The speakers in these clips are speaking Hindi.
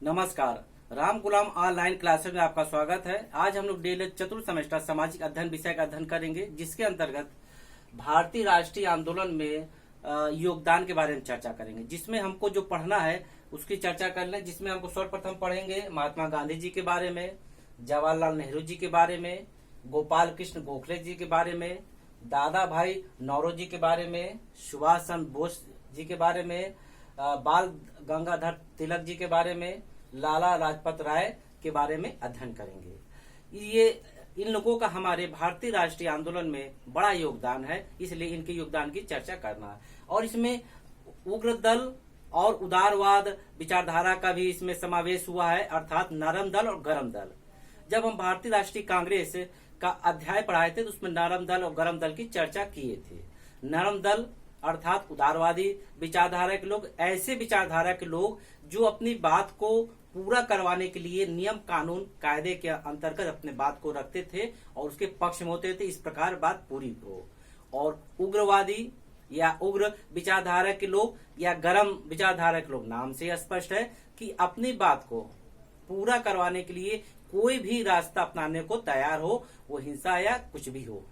नमस्कार। राम गुलाम ऑनलाइन क्लासेस में आपका स्वागत है। आज हम लोग डीएलएड चतुर्थ सेमेस्टर सामाजिक अध्ययन विषय का अध्ययन करेंगे, जिसके अंतर्गत भारतीय राष्ट्रीय आंदोलन में योगदान के बारे में चर्चा करेंगे। जिसमें हमको जो पढ़ना है उसकी चर्चा कर लें। जिसमें हमको सर्वप्रथम पढ़ेंगे महात्मा गांधी जी के बारे में, जवाहरलाल नेहरू जी के बारे में, गोपाल कृष्ण गोखले जी के बारे में, दादा भाई नौरोजी के बारे में, सुभाष चंद्र बोस जी के बारे में, बाल गंगाधर तिलक जी के बारे में, लाला लाजपत राय के बारे में अध्ययन करेंगे। ये इन लोगों का हमारे भारतीय राष्ट्रीय आंदोलन में बड़ा योगदान है, इसलिए इनके योगदान की चर्चा करना है। और इसमें उग्र दल और उदारवाद विचारधारा का भी इसमें समावेश हुआ है, अर्थात नरम दल और गरम दल। जब हम भारतीय राष्ट्रीय कांग्रेस का अध्याय पढ़ाए थे तो उसमें नरम दल और गरम दल की चर्चा किए थे। नरम दल अर्थात उदारवादी विचारधारा के लोग, ऐसे विचारधारा के लोग जो अपनी बात को पूरा करवाने के लिए नियम कानून कायदे के अंतर्गत अपने बात को रखते थे और उसके पक्ष में होते थे, इस प्रकार बात पूरी हो। और उग्रवादी या उग्र विचारधारा के लोग या गरम विचारधारा के लोग, नाम से स्पष्ट है कि अपनी बात को पूरा करवाने के लिए कोई भी रास्ता अपनाने को तैयार हो, वो हिंसा या कुछ भी हो।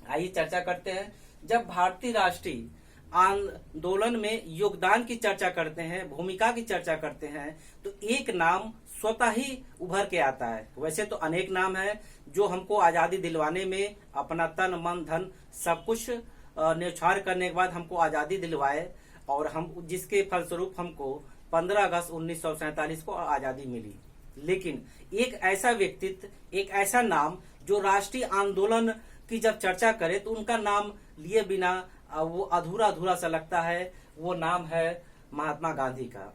आइए चर्चा करते हैं। जब भारतीय राष्ट्रीय आंदोलन में योगदान की चर्चा करते हैं, भूमिका की चर्चा करते हैं, तो एक नाम स्वतः ही उभर के आता है। वैसे तो अनेक नाम है जो हमको आजादी दिलवाने में अपना तन मन धन सब कुछ न्यौछावर करने के बाद हमको आजादी दिलवाए, और हम जिसके फलस्वरूप हमको 15 अगस्त 1947 को आजादी मिली। लेकिन एक ऐसा व्यक्तित्व, एक ऐसा नाम जो राष्ट्रीय आंदोलन की जब चर्चा करे तो उनका नाम लिए बिना वो अधूरा अधूरा सा लगता है। वो नाम है महात्मा गांधी का।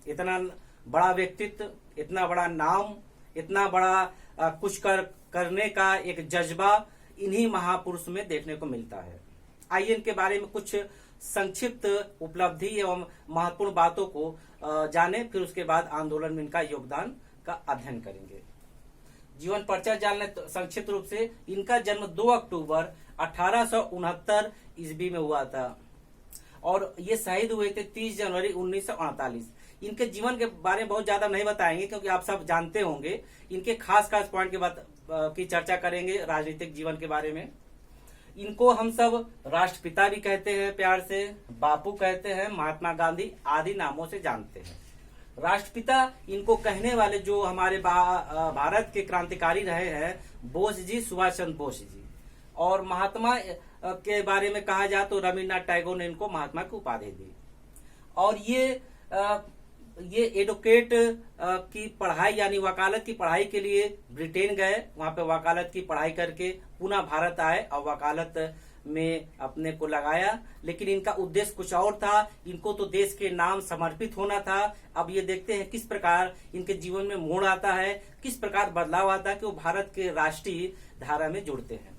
इतना बड़ा व्यक्तित्व, इतना बड़ा नाम, इतना बड़ा कुछ करने का एक जज्बा इन्हीं महापुरुष में देखने को मिलता है। आइए इनके बारे में कुछ संक्षिप्त उपलब्धि एवं महत्वपूर्ण बातों को जाने, फिर उसके बाद आंदोलन में इनका योगदान का अध्ययन करेंगे। जीवन परिचय जानने तो संक्षिप्त रूप से इनका जन्म 2 अक्टूबर 1869 ईस्वी में हुआ था और ये शहीद हुए थे 30 जनवरी 1948। इनके जीवन के बारे में बहुत ज्यादा नहीं बताएंगे क्योंकि आप सब जानते होंगे। इनके खास खास पॉइंट की चर्चा करेंगे राजनीतिक जीवन के बारे में। इनको हम सब राष्ट्रपिता भी कहते हैं, प्यार से बापू कहते हैं, महात्मा गांधी आदि नामों से जानते हैं। राष्ट्रपिता इनको कहने वाले जो हमारे भारत के क्रांतिकारी रहे हैं, बोस जी, सुभाष चंद्र बोस जी। और महात्मा के बारे में कहा जाए तो रविन्द्रनाथ टैगोर ने इनको महात्मा की उपाधि दी। और ये एडवोकेट की पढ़ाई यानी वकालत की पढ़ाई के लिए ब्रिटेन गए, वहां पे वकालत की पढ़ाई करके पुनः भारत आए और वकालत में अपने को लगाया। लेकिन इनका उद्देश्य कुछ और था, इनको तो देश के नाम समर्पित होना था। अब ये देखते हैं किस प्रकार इनके जीवन में मोड़ आता है, किस प्रकार बदलाव आता है कि वो भारत के राष्ट्रीय धारा में जुड़ते हैं।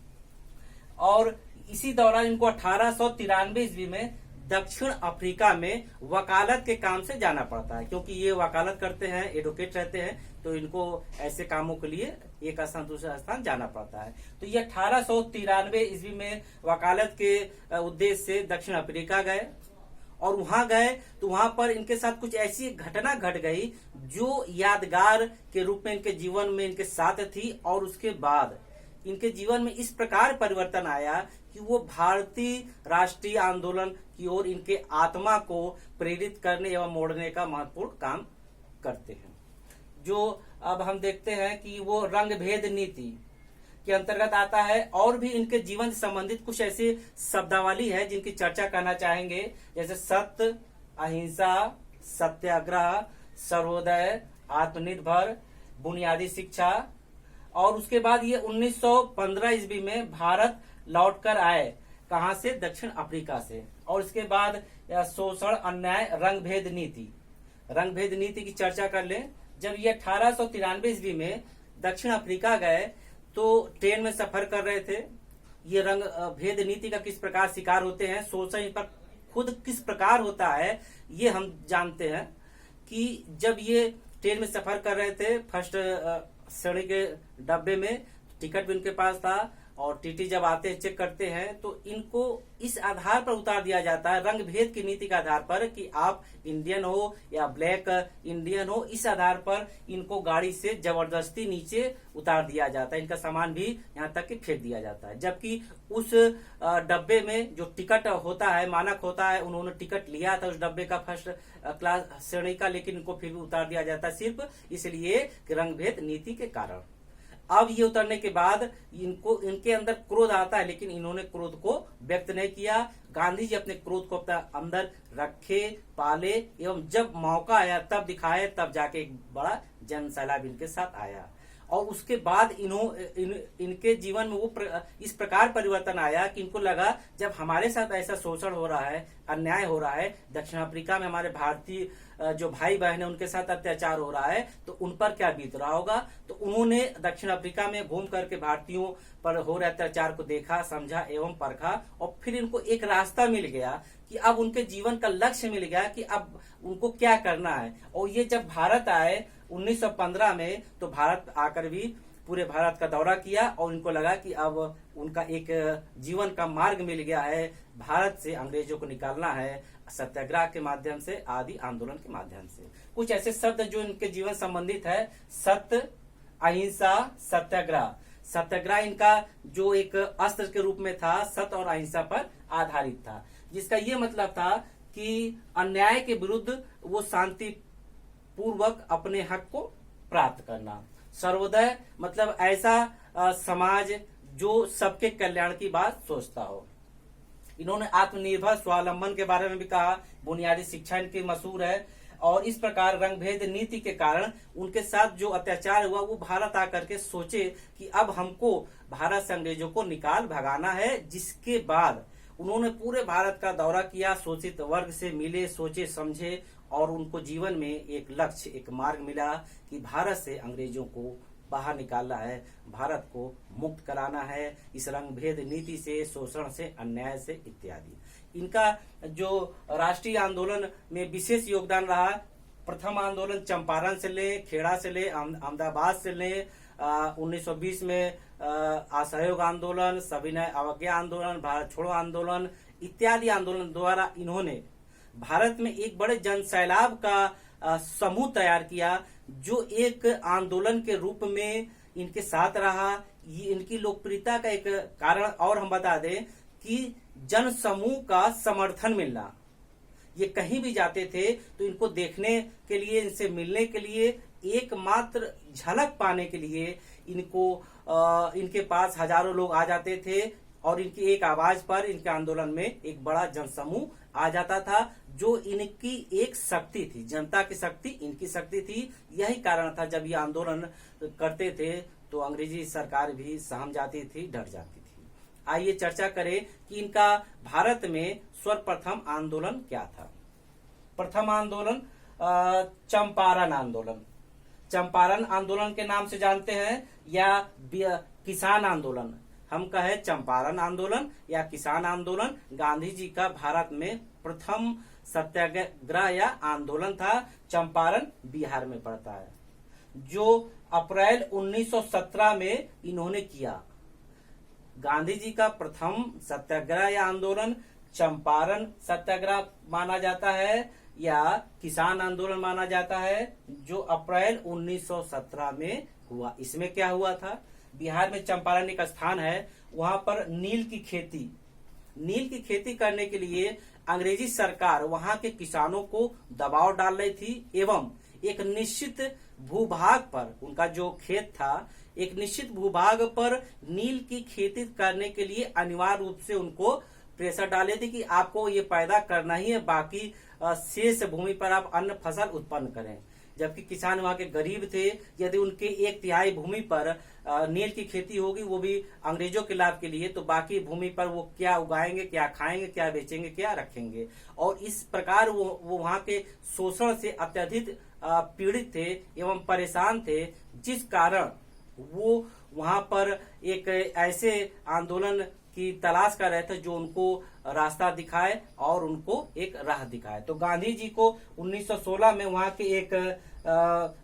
और इसी दौरान इनको 1893 ईस्वी में दक्षिण अफ्रीका में वकालत के काम से जाना पड़ता है, क्योंकि ये वकालत करते हैं, एडवोकेट रहते हैं, तो इनको ऐसे कामों के लिए एक स्थान दूसरा स्थान जाना पड़ता है। तो ये 1893 ईस्वी में वकालत के उद्देश्य से दक्षिण अफ्रीका गए और वहां गए तो वहां पर इनके साथ कुछ ऐसी घटना घट गई जो यादगार के रूप में इनके जीवन में इनके साथ थी। और उसके बाद इनके जीवन में इस प्रकार परिवर्तन आया कि वो भारतीय राष्ट्रीय आंदोलन की ओर इनके आत्मा को प्रेरित करने एवं मोड़ने का महत्वपूर्ण काम करते हैं। जो अब हम देखते हैं कि वो रंग भेद नीति के अंतर्गत आता है। और भी इनके जीवन से संबंधित कुछ ऐसी शब्दावली है जिनकी चर्चा करना चाहेंगे, जैसे सत्य, अहिंसा, सत्याग्रह, सर्वोदय, आत्मनिर्भर, बुनियादी शिक्षा। और उसके बाद ये 1915 ईस्वी में भारत लौटकर आए, कहां से? दक्षिण अफ्रीका से। और इसके बाद शोषण, अन्याय, रंग भेद नीति की चर्चा कर लें। जब ये 1893 ईस्वी में दक्षिण अफ्रीका गए तो ट्रेन में सफर कर रहे थे। ये रंग भेद नीति का किस प्रकार शिकार होते हैं, शोषण पर खुद किस प्रकार होता है, ये हम जानते हैं कि जब ये ट्रेन में सफर कर रहे थे, फर्स्ट श्रेणी के डब्बे में टिकट भी उनके पास था और टीटी जब आते हैं चेक करते हैं तो इनको इस आधार पर उतार दिया जाता है, रंग भेद की नीति के आधार पर, कि आप इंडियन हो या ब्लैक इंडियन हो, इस आधार पर इनको गाड़ी से जबरदस्ती नीचे उतार दिया जाता है। इनका सामान भी यहाँ तक कि फेंक दिया जाता है, जबकि उस डब्बे में जो टिकट होता है, मानक होता है, उन्होंने टिकट लिया था उस डब्बे का फर्स्ट क्लास श्रेणी का, लेकिन इनको फिर भी उतार दिया जाता है सिर्फ इसलिए कि रंग भेद नीति के कारण। अब ये उतरने के बाद इनके अंदर क्रोध आता है, लेकिन इन्होंने क्रोध को व्यक्त नहीं किया। गांधी जी अपने क्रोध को अपने अंदर रखे, पाले, एवं जब मौका आया तब दिखाए, तब जाके एक बड़ा जन सैलाब इनके साथ आया। और उसके बाद इनके जीवन में वो इस प्रकार परिवर्तन आया कि इनको लगा जब हमारे साथ ऐसा शोषण हो रहा है, अन्याय हो रहा है, दक्षिण अफ्रीका में हमारे भारतीय जो भाई बहन है उनके साथ अत्याचार हो रहा है, तो उन पर क्या बीत रहा होगा। तो उन्होंने दक्षिण अफ्रीका में घूम करके भारतीयों पर हो रहे अत्याचार को देखा, समझा एवं परखा, और फिर इनको एक रास्ता मिल गया कि अब उनके जीवन का लक्ष्य मिल गया कि अब उनको क्या करना है। और ये जब भारत आए 1915 में, तो भारत आकर भी पूरे भारत का दौरा किया और इनको लगा कि अब उनका एक जीवन का मार्ग मिल गया है, भारत से अंग्रेजों को निकालना है सत्याग्रह के माध्यम से, आदि आंदोलन के माध्यम से। कुछ ऐसे शब्द जो इनके जीवन संबंधित है: सत्य, अहिंसा, सत्याग्रह। सत्याग्रह इनका जो एक अस्त्र के रूप में था, सत्य और अहिंसा पर आधारित था, जिसका ये मतलब था कि अन्याय के विरुद्ध वो शांति पूर्वक अपने हक को प्राप्त करना। सर्वोदय मतलब ऐसा समाज जो सबके कल्याण की बात सोचता हो। इन्होंने आत्मनिर्भर स्वावलंबन के बारे में भी कहा, बुनियादी शिक्षा इनकी मशहूर है। और इस प्रकार रंगभेद नीति के कारण उनके साथ जो अत्याचार हुआ, वो भारत आकर के सोचे कि अब हमको भारत से अंग्रेजों को निकाल भगाना है। जिसके बाद उन्होंने पूरे भारत का दौरा किया, शोषित वर्ग से मिले, सोचे समझे, और उनको जीवन में एक लक्ष्य, एक मार्ग मिला कि भारत से अंग्रेजों को बाहर निकालना है, भारत को मुक्त कराना है इस रंगभेद नीति से, शोषण से, अन्याय से इत्यादि। इनका जो राष्ट्रीय आंदोलन में विशेष योगदान रहा, प्रथम आंदोलन चंपारण से ले, खेड़ा से ले, अहमदाबाद से ले, 1920 में असहयोग आंदोलन, सविनय अवज्ञा आंदोलन, भारत छोड़ो आंदोलन इत्यादि आंदोलन द्वारा इन्होंने भारत में एक बड़े जन सैलाब का समूह तैयार किया, जो एक आंदोलन के रूप में इनके साथ रहा। ये इनकी लोकप्रियता का एक कारण और हम बता दें कि जन समूह का समर्थन मिलना। ये कहीं भी जाते थे तो इनको देखने के लिए, इनसे मिलने के लिए, एकमात्र झलक पाने के लिए इनके पास हजारों लोग आ जाते थे, और इनकी एक आवाज पर इनके आंदोलन में एक बड़ा जनसमूह आ जाता था, जो इनकी एक शक्ति थी, जनता की शक्ति इनकी शक्ति थी। यही कारण था जब ये आंदोलन करते थे तो अंग्रेजी सरकार भी सहम जाती थी, डर जाती थी। आइए चर्चा करें कि इनका भारत में सर्वप्रथम आंदोलन क्या था। प्रथम आंदोलन चंपारण आंदोलन। चंपारण आंदोलन के नाम से जानते हैं, या किसान आंदोलन, हम कहे चंपारण आंदोलन या किसान आंदोलन। गांधी जी का भारत में प्रथम सत्याग्रह या आंदोलन था। चंपारण बिहार में पड़ता है, जो अप्रैल 1917 में इन्होंने किया। गांधी जी का प्रथम सत्याग्रह या आंदोलन चंपारण सत्याग्रह माना जाता है या किसान आंदोलन माना जाता है, जो अप्रैल 1917 में हुआ। इसमें क्या हुआ था, बिहार में चंपारण एक स्थान है, वहां पर नील की खेती करने के लिए अंग्रेजी सरकार वहां के किसानों को दबाव डाल रही थी, एवं एक निश्चित भूभाग पर, उनका जो खेत था, एक निश्चित भूभाग पर नील की खेती करने के लिए अनिवार्य रूप से उनको प्रेशर डाले थे कि आपको ये पैदा करना ही है, बाकी शेष भूमि पर आप अन्य फसल उत्पन्न करें। जबकि किसान वहां के गरीब थे, यदि उनके 1/3 भूमि पर नील की खेती होगी, वो भी अंग्रेजों के लाभ के लिए, तो बाकी भूमि पर वो क्या उगाएंगे, क्या खाएंगे, क्या बेचेंगे, क्या रखेंगे। और इस प्रकार वो वहां के शोषण से अत्यधिक पीड़ित थे एवं परेशान थे, जिस कारण वो वहां पर एक ऐसे आंदोलन की तलाश कर रहे थे जो उनको रास्ता दिखाए और उनको एक राह दिखाए। तो गांधी जी को 1916 में वहां के एक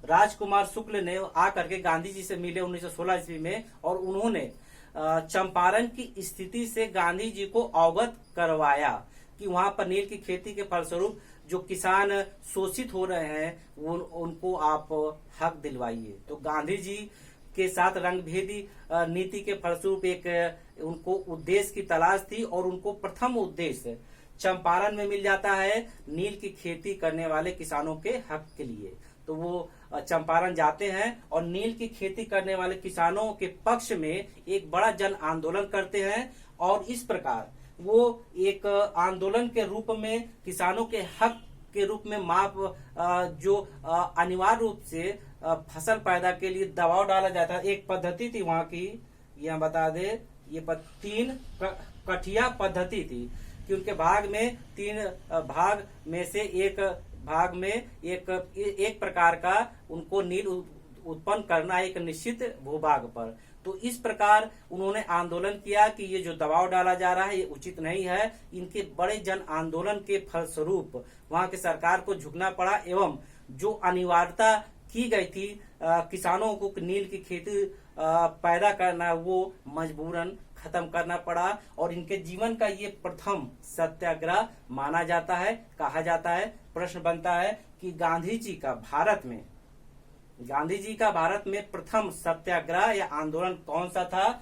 राजकुमार शुक्ल ने आकर के गांधी जी से मिले 1916 ईस्वी में, और उन्होंने चंपारण की स्थिति से गांधी जी को अवगत करवाया कि वहां पर नील की खेती के फलस्वरूप जो किसान शोषित हो रहे हैं उनको आप हक दिलवाइए। तो गांधी जी के साथ रंगभेदी नीति के फलस्वरूप एक उनको उद्देश्य की तलाश थी और उनको प्रथम उद्देश्य चंपारण में मिल जाता है नील की खेती करने वाले किसानों के हक के लिए। तो वो चंपारण जाते हैं और नील की खेती करने वाले किसानों के पक्ष में एक बड़ा जन आंदोलन करते हैं और इस प्रकार वो एक आंदोलन के रूप में किसानों के हक के रूप में जो अनिवार्य रूप से फसल पैदा के लिए दबाव डाला जाता है। एक पद्धति थी वहां की, ये हम बता दे, ये 3 कठिया पद्धति थी कि उनके भाग में 3 भाग में से एक भाग में एक प्रकार का उनको नील उत्पन्न करना एक निश्चित भूभाग पर। तो इस प्रकार उन्होंने आंदोलन किया कि ये जो दबाव डाला जा रहा है ये उचित नहीं है। इनके बड़े जन आंदोलन के फलस्वरूप वहां की सरकार को झुकना पड़ा एवं जो अनिवार्यता की गई थी किसानों को नील की खेती पैदा करना वो मजबूरन खत्म करना पड़ा और इनके जीवन का ये प्रथम सत्याग्रह माना जाता है, कहा जाता है। प्रश्न बनता है कि गांधी जी का भारत में प्रथम सत्याग्रह या आंदोलन कौन सा था?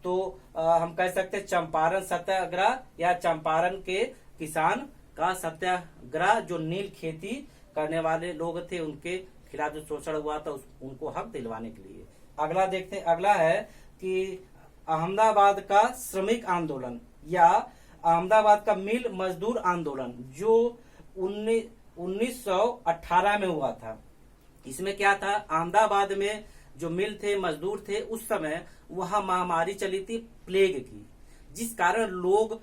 तो हम कह सकते हैं चंपारण सत्याग्रह या चंपारण के किसान का सत्याग्रह, जो नील खेती करने वाले लोग थे उनके खिलाफ जो शोषण हुआ था उनको हक दिलवाने के लिए। अगला देखते हैं, अगला है कि अहमदाबाद का श्रमिक आंदोलन या अहमदाबाद का मिल मजदूर आंदोलन जो 1918 में हुआ था। इसमें क्या था, अहमदाबाद में जो मिल थे, मजदूर थे, उस समय वहां महामारी चली थी प्लेग की, जिस कारण लोग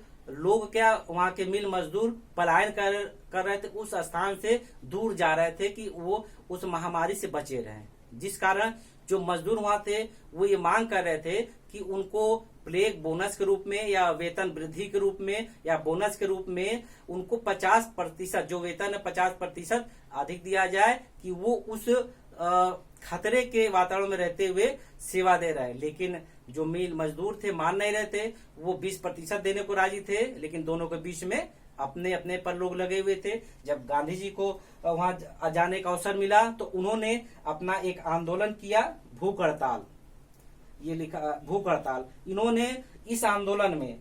क्या वहां के मिल मजदूर पलायन कर रहे थे, उस स्थान से दूर जा रहे थे कि वो उस महामारी से बचे रहें। जिस कारण जो मजदूर वहां थे वो ये मांग कर रहे थे कि उनको प्लेग बोनस के रूप में या वेतन वृद्धि के रूप में या बोनस के रूप में उनको 50% जो वेतन है 50% अधिक दिया जाए कि वो उस खतरे के वातावरण में रहते हुए सेवा दे रहे हैं। लेकिन जो मिल मजदूर थे मान नहीं रहे थे, वो 20% देने को राजी थे, लेकिन दोनों के बीच में अपने अपने पर लोग लगे हुए थे। जब गांधी जी को वहां जाने का अवसर मिला तो उन्होंने अपना एक आंदोलन किया, भूख हड़ताल, ये लिखा भूख हड़ताल। इन्होंने इस आंदोलन में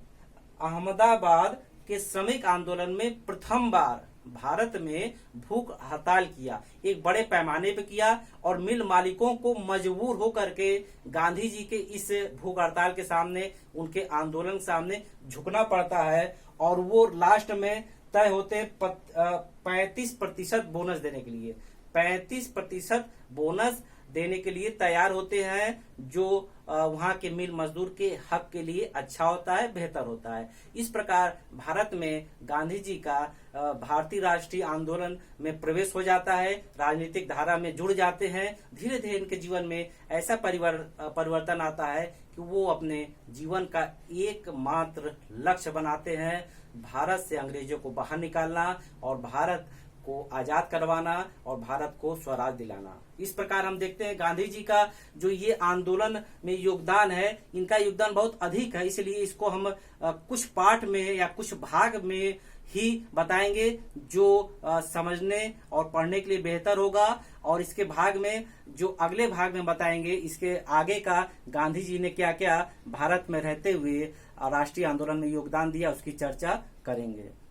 अहमदाबाद के श्रमिक आंदोलन में प्रथम बार भारत में भूख हड़ताल किया, एक बड़े पैमाने पे किया और मिल मालिकों को मजबूर होकर के गांधी जी के इस भूख हड़ताल के सामने, उनके आंदोलन के सामने झुकना पड़ता है और वो लास्ट में तय होते 35% बोनस देने के लिए, 35% बोनस देने के लिए तैयार होते हैं, जो वहां के मिल मजदूर के हक के लिए अच्छा होता है, बेहतर होता है। इस प्रकार भारत में गांधी जी का भारतीय राष्ट्रीय आंदोलन में प्रवेश हो जाता है, राजनीतिक धारा में जुड़ जाते हैं। धीरे धीरे इनके जीवन में ऐसा परिवर्तन आता है कि वो अपने जीवन का एकमात्र लक्ष्य बनाते हैं, भारत से अंग्रेजों को बाहर निकालना और भारत को आजाद करवाना और भारत को स्वराज दिलाना। इस प्रकार हम देखते हैं गांधी जी का जो ये आंदोलन में योगदान है, इनका योगदान बहुत अधिक है, इसलिए इसको हम कुछ पार्ट में या कुछ भाग में ही बताएंगे जो समझने और पढ़ने के लिए बेहतर होगा। और इसके भाग में जो अगले भाग में बताएंगे, इसके आगे का गांधी जी ने क्या क्या भारत में रहते हुए राष्ट्रीय आंदोलन में योगदान दिया, उसकी चर्चा करेंगे।